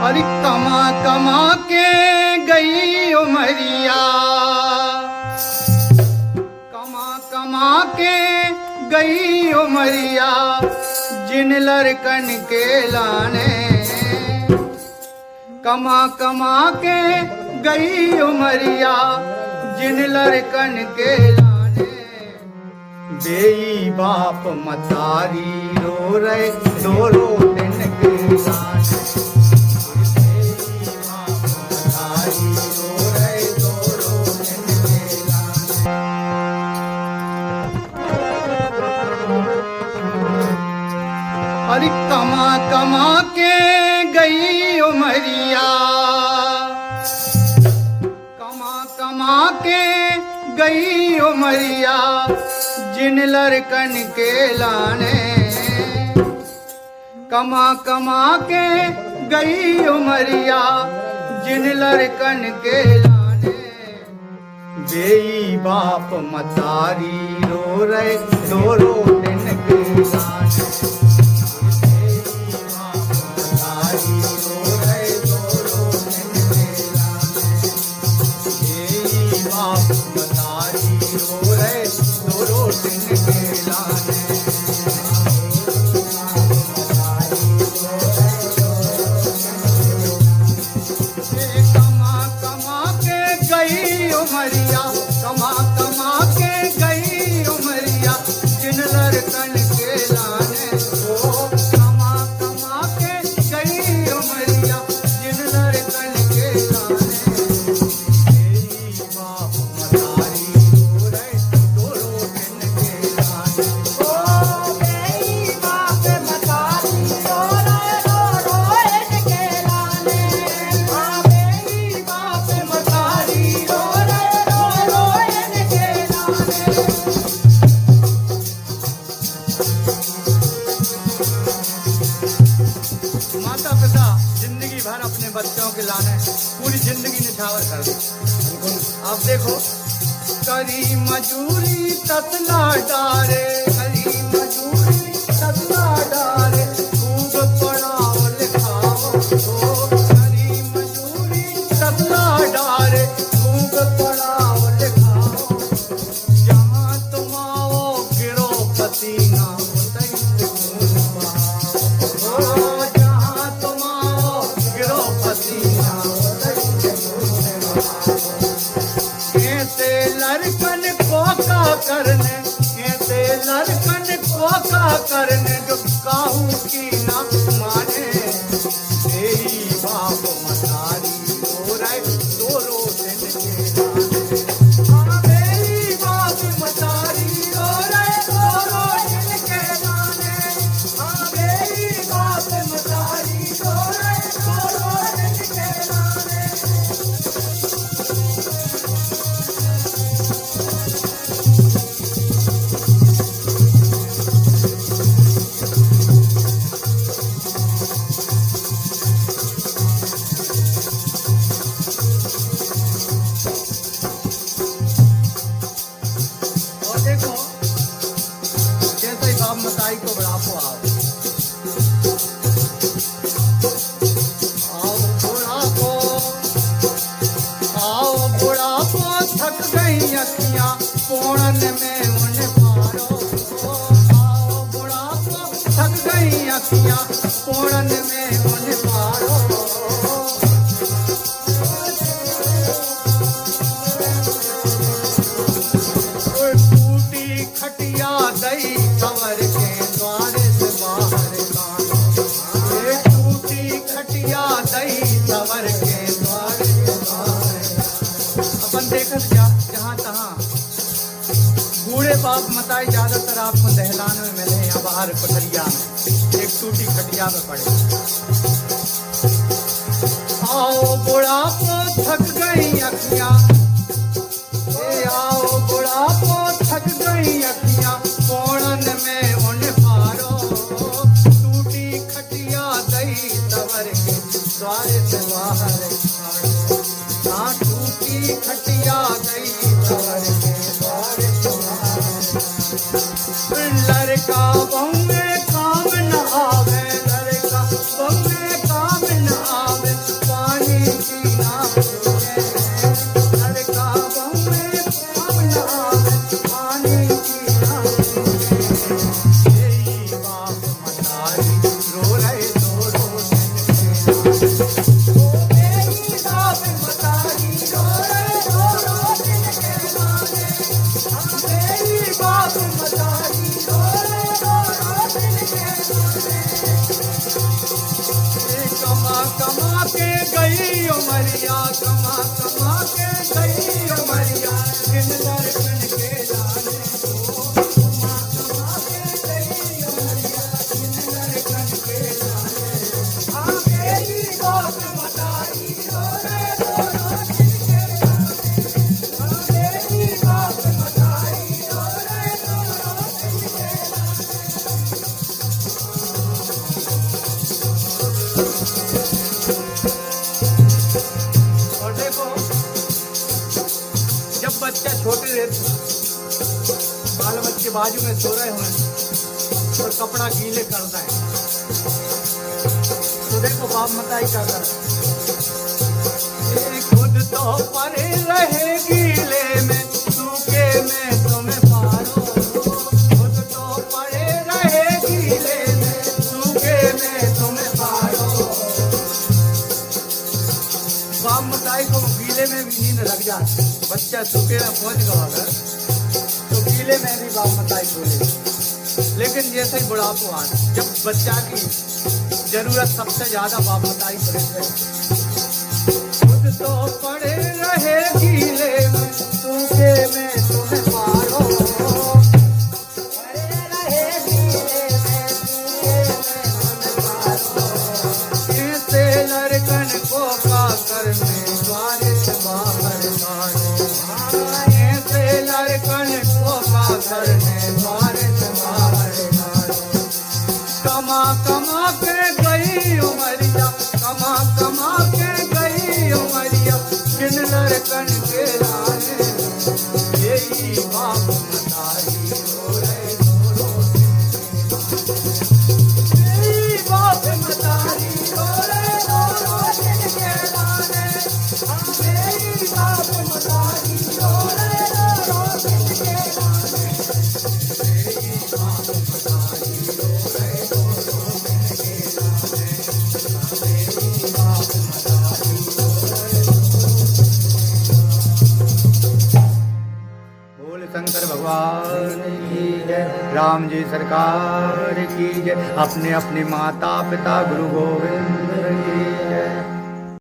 अरे कमा कमा के गई उमरिया, कमा कमा के गई उमरिया, जिन लड़कन के लाने, कमा कमा के गई उमरिया, जिन लड़कन के लाने, बेई बाप मतारी रो रहे दो रो दिन के लाने। अरे कमा कमा के गई उमरिया, कमा कमा के गई उमरिया, जिन लड़कन के लाने, कमा कमा के गई उमरिया, जिन लड़कन के लाने, बेई बाप मतारी रो रहे दो रो दिन के लाने। कमा कमा के गई उमरिया, जिन लड़कन के लाने, ओ कमा कमा के गई उमरिया, जिन लड़कन के लाने, मेरी बाप मतारी रो रहे दो रो दिन के लाने। ओ मेरी बाप मतारी रो रहे दो रो दिन के लाने, हाँ मेरी बाप मतारी रो रहे दो रो दिन के लाने। माता पिता जिंदगी भर अपने बच्चों के लाने पूरी जिंदगी निछावर कर दी। अब देखो, करी मजूरी ततला डारे, करी मजूरी ततला डारे, खूब पढ़ाओ लिखाओ, ओ करी मजूरी ततला डारे, खूब पढ़ाओ लिखाओ, जहाँ तुम आओ गिरो पसीना लड़कन को का करने, ऐसे लड़कन को का करने, जो काहू की ना माने, यही बाप मतारी रो रहे दो रो दिन के लाने। हाँ मेरी बाप मतारी रो रहे दो रो दिन के लाने, हाँ मेरी बाप मतारी रो रहे दो रो दिन के लाने। देखो, जैसे ही बाप मताई को बुढ़ापो आओ बुढ़ापो, थक गई अखियां पोड़न में उन पारो, आओ बुढ़ापो थक गई अखियां पोड़न में उन पारो, खटिया दई सवर के द्वारे से बाहर गाना, टूटी खटिया दई सवर के द्वारे से बाहर। अपन देखत जा जहाँ तहाँ बूढ़े बाप मताई ज्यादातर आपको दहलान में मिले या बाहर कोठरिया में एक टूटी खटिया में पड़े। आओ बुढ़ापो थक गई अखियां, आओ बुढ़ापो थक गई अखियां पोड़न में उन पारो, टूटी खटिया दई सवर के द्वारे से बाहर आरो, हाँ टूटी खटिया दई सवर के द्वारे से बाहर। लड़का बहू में काम न आवे, लड़का बहू में काम न आवे, मेरी बाप मतारी रो रे रो रो दिन के लाने मेरी बाप मतारी रो रे रो रो दिन के लाने कमा कमा के गई उमरिया कमा कमा के गई उमरिया दिन दर्शन के लाने कमा कमा के गई उमरिया दिन दर्शन के लाने मेरी बाप मतारी रो रे रो रो दिन के लाने मेरी बाप मतारी रो रे रो रो दिन के लाने और देखो जब बच्चा छोटे रहते बाल बच्चे बाजू में सो रहे हुए और कपड़ा गीले करता है तो देखो बाप मताई क्या कर खुद तो परे रहे गीले में सूखे में तुम्हें पारो खुद तो परे रहे गीले में सूखे में तुम्हें पारो बाप मताई को गीले में भी नींद लग जाए बच्चा सूखे में पहुंच गया अगर तो गीले में भी बाप मताई सोले लेकिन जैसे ही बुढ़ापो आ जब बच्चा की जरूरत सबसे ज्यादा बाप मताई पड़े खुद तो पड़े रहे गीले में सूखे में तुम्हें पारो परे रहे गीले में सूखे में तुम्हें पारो ऐसे लड़कन को का करने द्वारे से बाहर मारो ऐसे लड़कन को का करने द्वारे से बाहर मारो कमा कमा के गई उमरिया कमा कमा के गई उमरिया किन लड़कन के लाने यही बाप मतारी रो रे रो मेरी बाप मतारी रो रे रो रो दिन के लाने मेरी बाप मतारी रो रे रो रो दिन के लाने यही बाप मतारी रो रे रो दिन के लाने यही बाप मतारी रो रे बोल शंकर भगवान की जय राम जी सरकार की जय अपने अपने माता पिता गुरु गोविंद